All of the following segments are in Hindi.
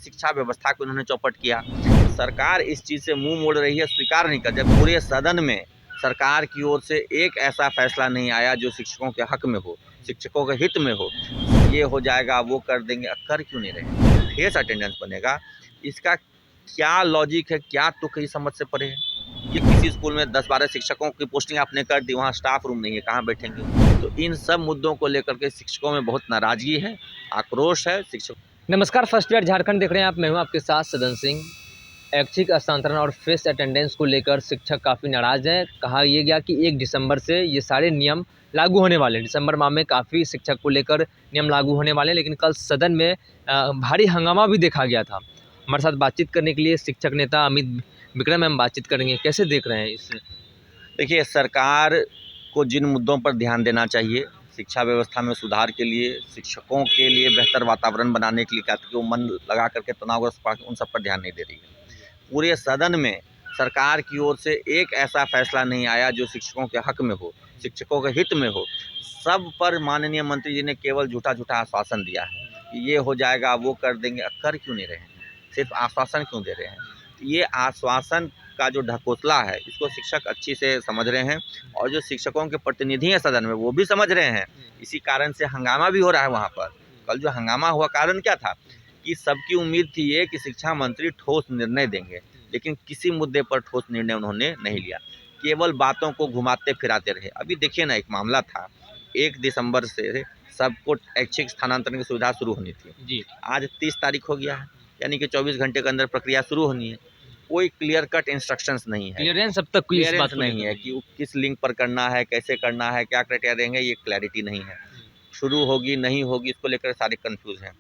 शिक्षा व्यवस्था को इन्होंने चौपट किया। सरकार इस चीज़ से मुंह मोड़ रही है, स्वीकार नहीं कर, जब पूरे सदन में सरकार की ओर से एक ऐसा फैसला नहीं आया जो शिक्षकों के हक में हो, शिक्षकों के हित में हो। ये हो जाएगा, वो कर देंगे, कर क्यों नहीं रहे? फेस अटेंडेंस बनेगा, इसका क्या लॉजिक है, क्या तुक है, समझ से परे है। ये किसी स्कूल में 10-12 शिक्षकों की पोस्टिंग आपने कर दी, वहाँ स्टाफ रूम नहीं है, कहाँ बैठेंगे? तो इन सब मुद्दों को लेकर के शिक्षकों में बहुत नाराजगी है, आक्रोश है। शिक्षक नमस्कार, फर्स्ट ईयर झारखंड देख रहे हैं आप। मैं हूं आपके साथ सदन सिंह। ऐच्छिक हस्तांतरण और फेस अटेंडेंस को लेकर शिक्षक काफ़ी नाराज़ हैं। कहा यह गया कि 1 दिसंबर से ये सारे नियम लागू होने वाले हैं। दिसंबर माह में काफ़ी शिक्षक को लेकर नियम लागू होने वाले हैं, लेकिन कल सदन में भारी हंगामा भी देखा गया था। हमारे साथ बातचीत करने के लिए शिक्षक नेता अमित विक्रम हम बातचीत करेंगे। कैसे देख रहे हैं इसे? देखिए, सरकार को जिन मुद्दों पर ध्यान देना चाहिए, शिक्षा व्यवस्था में सुधार के लिए, शिक्षकों के लिए बेहतर वातावरण बनाने के लिए, ताकि वो मन लगा करके तनावग्रस्त पढ़, उन सब पर ध्यान नहीं दे रही है। पूरे सदन में सरकार की ओर से एक ऐसा फैसला नहीं आया जो शिक्षकों के हक में हो, शिक्षकों के हित में हो। सब पर माननीय मंत्री जी ने केवल झूठा झूठा आश्वासन दिया है कि ये हो जाएगा, वो कर देंगे, कर क्यों नहीं रहे हैं? सिर्फ आश्वासन क्यों दे रहे हैं? ये आश्वासन का जो ढकोसला है, इसको शिक्षक अच्छी से समझ रहे हैं, और जो शिक्षकों के प्रतिनिधि हैं सदन में, वो भी समझ रहे हैं। इसी कारण से हंगामा भी हो रहा है वहाँ पर। कल जो हंगामा हुआ, कारण क्या था कि सबकी उम्मीद थी ये कि शिक्षा मंत्री ठोस निर्णय देंगे, लेकिन किसी मुद्दे पर ठोस निर्णय उन्होंने नहीं लिया, केवल बातों को घुमाते फिराते रहे। अभी देखिए ना, एक मामला था, 1 दिसंबर से सबको ऐच्छिक स्थानांतरण की सुविधा शुरू होनी थी जी, आज 30 तारीख हो गया है, यानी कि 24 घंटे के अंदर प्रक्रिया शुरू होनी है। कोई क्लियर कट इंस्ट्रक्शंस नहीं है, क्लियरेंस अब तक कोई इस बात को नहीं है कि वो किस लिंक पर करना है, कैसे करना है, क्या क्राइटेरिया देंगे, ये क्लैरिटी नहीं है। शुरू होगी नहीं होगी, इसको लेकर सारे कंफ्यूज हैं।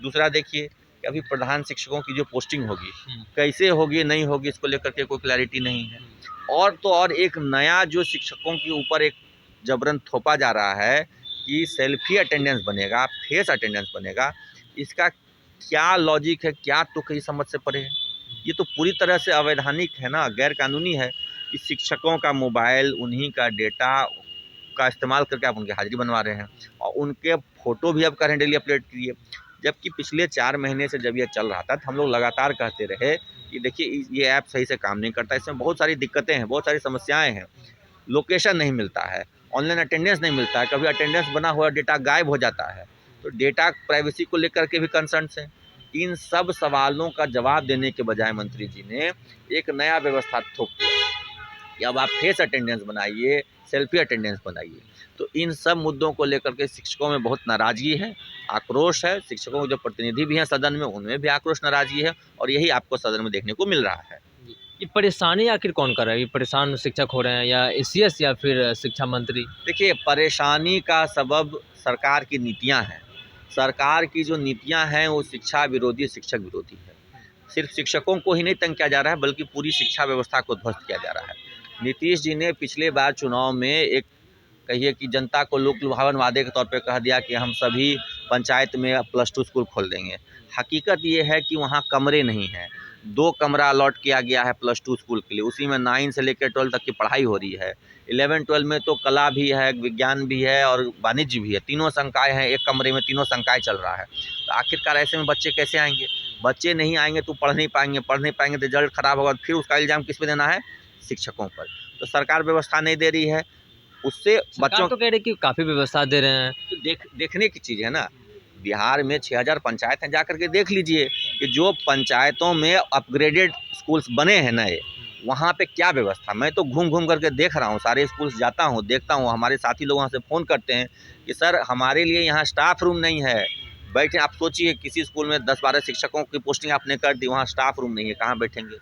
दूसरा देखिए कि अभी प्रधान शिक्षकों की जो पोस्टिंग होगी, कैसे होगी नहीं होगी, इसको लेकर के कोई क्लैरिटी नहीं है। और तो और एक नया जो शिक्षकों के ऊपर एक जबरन थोपा जा रहा है कि सेल्फी अटेंडेंस बनेगा, फेस अटेंडेंस बनेगा, इसका क्या लॉजिक है, क्या तुक है, समझ से परे है। ये तो पूरी तरह से अवैधानिक है ना, गैर कानूनी है कि शिक्षकों का मोबाइल, उन्हीं का डेटा का इस्तेमाल करके आप उनकी हाजिरी बनवा रहे हैं, और उनके फ़ोटो भी अब करें डेली अपडेट कीजिए। जबकि पिछले 4 महीने से जब ये चल रहा था, तो हम लोग लगातार कहते रहे कि देखिए ये ऐप सही से काम नहीं करता, इसमें बहुत सारी दिक्कतें हैं, बहुत सारी समस्याएँ हैं। लोकेशन नहीं मिलता है, ऑनलाइन अटेंडेंस नहीं मिलता है, कभी अटेंडेंस बना हुआ डेटा गायब हो जाता है, तो डेटा प्राइवेसी को लेकर के भी कंसर्न्स हैं। इन सब सवालों का जवाब देने के बजाय मंत्री जी ने एक नया व्यवस्था थोप दिया कि अब आप फेस अटेंडेंस बनाइए, सेल्फी अटेंडेंस बनाइए। तो इन सब मुद्दों को लेकर के शिक्षकों में बहुत नाराज़गी है, आक्रोश है। शिक्षकों के जो प्रतिनिधि भी हैं सदन में, उनमें भी आक्रोश, नाराज़गी है, और यही आपको सदन में देखने को मिल रहा है। ये परेशानी आखिर कौन कर रहा है? ये परेशान शिक्षक हो रहे हैं या एसीएस या फिर शिक्षा मंत्री? देखिए, परेशानी का सबब सरकार की नीतियाँ हैं। सरकार की जो नीतियाँ हैं वो शिक्षा विरोधी, शिक्षक विरोधी है। सिर्फ शिक्षकों को ही नहीं तंग किया जा रहा है, बल्कि पूरी शिक्षा व्यवस्था को ध्वस्त किया जा रहा है। नीतीश जी ने पिछले बार चुनाव में एक, कहिए कि जनता को लोक लुभावन वादे के तौर पे कह दिया कि हम सभी पंचायत में +2 स्कूल खोल देंगे। हकीकत ये है कि वहाँ कमरे नहीं हैं। 2 कमरा अलॉट किया गया है +2 स्कूल के लिए, उसी में 9 से लेकर 12 तक की पढ़ाई हो रही है। 11-12 में तो कला भी है, विज्ञान भी है और वाणिज्य भी है, तीनों संकाय हैं, एक कमरे में तीनों संकाय चल रहा है। तो आखिरकार ऐसे में बच्चे कैसे आएंगे? बच्चे नहीं आएंगे तो पढ़ नहीं पाएंगे, पढ़ नहीं पाएंगे तो रिजल्ट खराब होगा, फिर उसका इल्ज़ाम किस पे देना है? शिक्षकों पर। तो सरकार व्यवस्था नहीं दे रही है, उससे बच्चों तो कह रहे कि काफ़ी व्यवस्था दे रहे हैं। तो देखने की चीज़ है ना। बिहार में 6000 पंचायत हैं, जा करके देख लीजिए कि जो पंचायतों में अपग्रेडेड स्कूल्स बने हैं नए, वहाँ पे क्या व्यवस्था। मैं तो घूम घूम करके देख रहा हूँ, सारे स्कूल्स जाता हूँ, देखता हूँ, हमारे साथी लोग वहाँ से फ़ोन करते हैं कि सर हमारे लिए यहाँ स्टाफ रूम नहीं है, बैठे। आप सोचिए किसी स्कूल में 10-12 शिक्षकों की पोस्टिंग आपने कर दी, वहाँ स्टाफ रूम नहीं है, कहाँ बैठेंगे?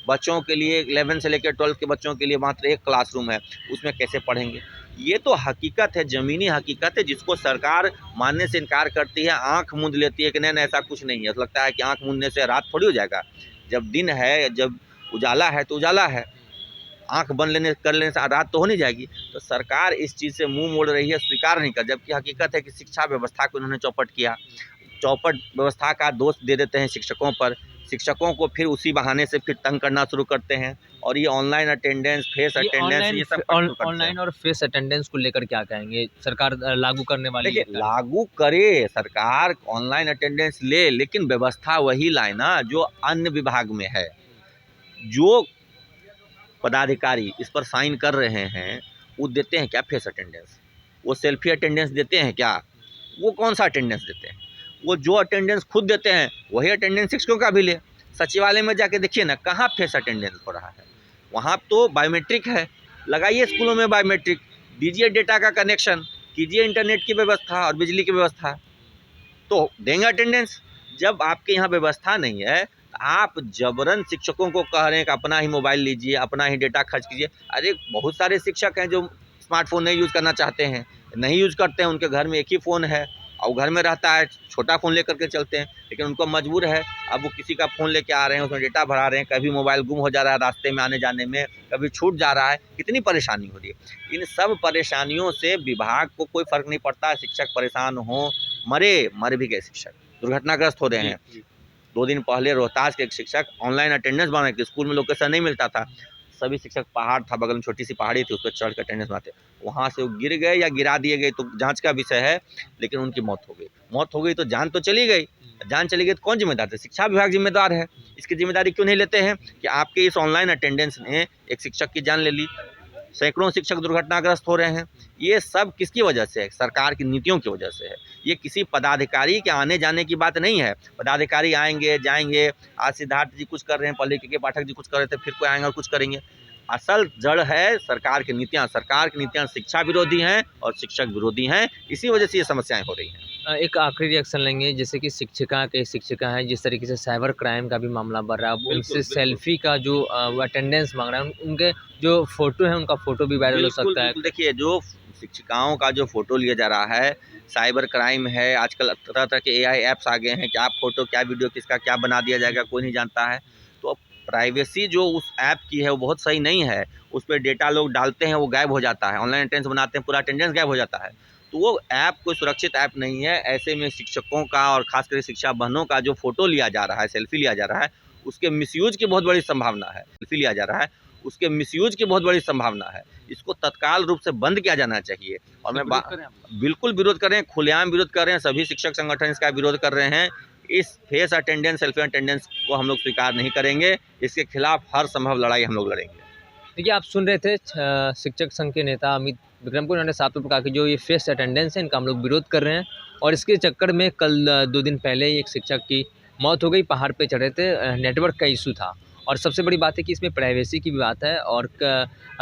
बच्चों के लिए 11 से लेकर 12 के बच्चों के लिए मात्र एक क्लासरूम है, उसमें कैसे पढ़ेंगे? ये तो हकीकत है, ज़मीनी हकीकत है, जिसको सरकार मानने से इनकार करती है, आँख मूंद लेती है कि नहीं नहीं ऐसा कुछ नहीं है। तो लगता है कि आँख मूंदने से रात थोड़ी हो जाएगा। जब दिन है, जब उजाला है तो उजाला है, आँख बंद कर लेने से रात तो हो नहीं जाएगी। तो सरकार इस चीज़ से मुंह मोड़ रही है, स्वीकार नहीं कर, जबकि हकीकत है कि शिक्षा व्यवस्था को इन्होंने चौपट किया। चौपट व्यवस्था का दोष दे देते हैं शिक्षकों पर। शिक्षकों को फिर उसी बहाने से फिर तंग करना शुरू करते हैं और ये ऑनलाइन अटेंडेंस, फेस अटेंडेंस, ये सब ऑनलाइन और फेस अटेंडेंस को लेकर क्या कहेंगे? सरकार लागू करने वाली है? देखिए, लागू करे सरकार, ऑनलाइन अटेंडेंस ले, लेकिन व्यवस्था वही लाए ना जो अन्य विभाग में है। जो पदाधिकारी इस पर साइन कर रहे हैं वो देते हैं क्या फेस अटेंडेंस? वो सेल्फी अटेंडेंस देते हैं क्या? वो कौन सा अटेंडेंस देते हैं? वो जो अटेंडेंस खुद देते हैं वही अटेंडेंस शिक्षकों का भी ले। सचिवालय में जाके देखिए ना, कहाँ फेस अटेंडेंस हो रहा है। वहाँ तो बायोमेट्रिक है, लगाइए स्कूलों में बायोमेट्रिक, दीजिए डेटा का कनेक्शन, कीजिए इंटरनेट की व्यवस्था और बिजली की व्यवस्था, तो देंगे अटेंडेंस। जब आपके यहाँ व्यवस्था नहीं है, आप जबरन शिक्षकों को कह रहे हैं कि अपना ही मोबाइल लीजिए, अपना ही डेटा खर्च कीजिए। अरे बहुत सारे शिक्षक हैं जो स्मार्टफोन नहीं यूज़ करना चाहते हैं, नहीं यूज़ करते हैं, उनके घर में एक ही फ़ोन है और घर में रहता है, छोटा फ़ोन लेकर के चलते हैं, लेकिन उनको मजबूर है। अब वो किसी का फ़ोन लेके आ रहे हैं, उसमें डेटा भरा रहे हैं, कभी मोबाइल गुम हो जा रहा है रास्ते में आने जाने में, कभी छूट जा रहा है, कितनी परेशानी हो रही है। इन सब परेशानियों से विभाग को कोई फ़र्क नहीं पड़ता। शिक्षक परेशान हों, मर भी गए शिक्षक, दुर्घटनाग्रस्त हो रहे हैं। 2 दिन पहले रोहतास के एक शिक्षक ऑनलाइन अटेंडेंस बनाने के, स्कूल में लोकेशन नहीं मिलता था, सभी शिक्षक, पहाड़ था बगल में, छोटी सी पहाड़ी थी, उस पर चढ़ कर अटेंडेंस बनाते, वहाँ से वो गिर गए या गिरा दिए गए तो जांच का विषय है, लेकिन उनकी मौत हो गई। मौत हो गई तो जान तो चली गई, जान चली गई तो कौन जिम्मेदार है? शिक्षा विभाग जिम्मेदार है। इसकी जिम्मेदारी क्यों नहीं लेते हैं कि आपके इस ऑनलाइन अटेंडेंस ने एक शिक्षक की जान ले ली, सैकड़ों शिक्षक दुर्घटनाग्रस्त हो रहे हैं। ये सब किसकी वजह से है? सरकार की नीतियों की वजह से है। ये किसी पदाधिकारी के आने जाने की बात नहीं है। पदाधिकारी आएंगे जाएंगे, आज सिद्धार्थ जी कुछ कर रहे हैं, पहले के पाठक जी कुछ कर रहे थे, फिर कोई आएंगे और कुछ करेंगे। असल जड़ है सरकार की नीतियाँ। सरकार की नीतियाँ शिक्षा विरोधी हैं और शिक्षक विरोधी हैं, इसी वजह से ये समस्याएं हो रही हैं। एक आखिरी रिएक्शन लेंगे, जैसे कि कई शिक्षिका हैं, जिस तरीके से साइबर क्राइम का भी मामला बढ़ रहा है, अब उनसे सेल्फी का जो अटेंडेंस मांग रहा है, उनके जो फोटो है उनका फोटो भी वायरल हो सकता है। देखिए, जो शिक्षिकाओं का जो फोटो लिया जा रहा है, साइबर क्राइम है। आजकल तरह तरह के AI ऐप्स आ गए हैं कि आप फोटो क्या वीडियो किसका क्या बना दिया जाएगा, कोई नहीं जानता है। तो प्राइवेसी जो उस ऐप की है वो बहुत सही नहीं है। उस पर डेटा लोग डालते हैं, वो गायब हो जाता है। ऑनलाइन अटेंडेंस बनाते हैं, पूरा अटेंडेंस गायब हो जाता है। तो वो ऐप कोई सुरक्षित ऐप नहीं है। ऐसे में शिक्षकों का और खासकर शिक्षा बहनों का जो फोटो लिया जा रहा है, सेल्फी लिया जा रहा है, उसके मिसयूज की बहुत बड़ी संभावना है। सेल्फी लिया जा रहा है, उसके मिसयूज की बहुत बड़ी संभावना है। इसको तत्काल रूप से बंद किया जाना चाहिए। और मैं बिल्कुल विरोध कर रहे हैं, खुलेआम विरोध कर रहे हैं। सभी शिक्षक संगठन इसका विरोध कर रहे हैं। इस फेस अटेंडेंस, सेल्फी अटेंडेंस को हम लोग स्वीकार नहीं करेंगे। इसके खिलाफ हर संभव लड़ाई हम लोग लड़ेंगे। देखिए, आप सुन रहे थे शिक्षक संघ के नेता अमित विक्रम को, उन्होंने साफ तौर पर कहा कि जो ये फेस अटेंडेंस है इनका हम लोग विरोध कर रहे हैं। और इसके चक्कर में कल 2 दिन पहले एक शिक्षक की मौत हो गई, पहाड़ पे चढ़े थे, नेटवर्क का इशू था। और सबसे बड़ी बात है कि इसमें प्राइवेसी की भी बात है, और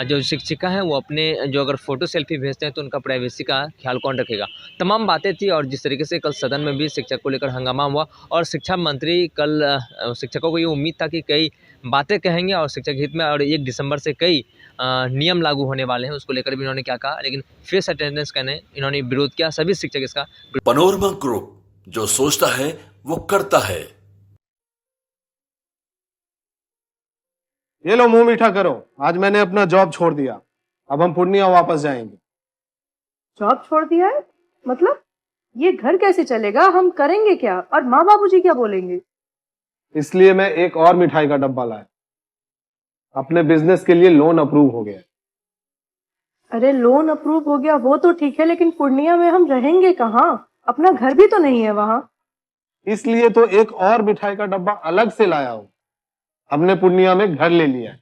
जो शिक्षिका हैं वो अपने जो अगर फ़ोटो सेल्फी भेजते हैं तो उनका प्राइवेसी का ख्याल कौन रखेगा। तमाम बातें थी, और जिस तरीके से कल सदन में भी शिक्षक को लेकर हंगामा हुआ, और शिक्षा मंत्री कल शिक्षकों को ये उम्मीद था कि कई बातें कहेंगे और शिक्षक हित में, और 1 दिसंबर से कई नियम लागू होने वाले हैं, उसको लेकर भी इन्होंने क्या कहा। लेकिन फेस अटेंडेंस कहने इन्होंने विरोध किया। सभी शिक्षक इसका पैनोरमा ग्रुप, जो सोचता है वो करता है। ये लो, मुंह मीठा करो। आज मैंने अपना जॉब छोड़ दिया, अब हम पूर्णिया वापस जाएंगे। जॉब छोड़ दिया है? मतलब ये घर कैसे चलेगा? हम करेंगे क्या? और माँ बाबूजी क्या बोलेंगे? इसलिए मैं एक और मिठाई का डब्बा लाया। अपने बिजनेस के लिए लोन अप्रूव हो गया। अरे लोन अप्रूव हो गया वो तो ठीक है, लेकिन पूर्णिया में हम रहेंगे कहाँ? अपना घर भी तो नहीं है वहाँ। इसलिए तो एक और मिठाई का डब्बा अलग से लाया हूँ। हमने पूर्णिया में घर ले लिया है,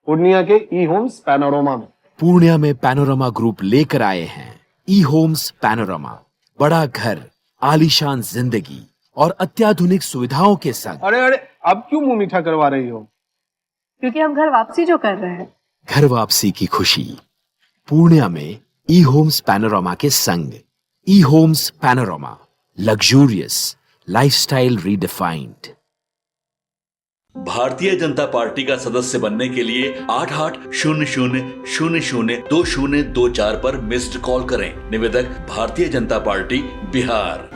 पूर्णिया के ई-होम्स पैनोरमा में। पूर्णिया में पैनोरमा ग्रुप लेकर आए हैं ई-होम्स पैनोरमा। बड़ा घर, आलीशान जिंदगी और अत्याधुनिक सुविधाओं के संग। अरे अब क्यों मुंह मीठा करवा रही हो? क्योंकि हम घर वापसी जो कर रहे हैं। घर वापसी की खुशी पूर्णिया में ई-होम्स पैनोरमा के संग। ई-होम्स panorama, luxurious lifestyle redefined. Bharatiya Janata party का सदस्य बनने के लिए 8800002024 पर मिस्ड कॉल करें। निवेदक, भारतीय जनता पार्टी, बिहार।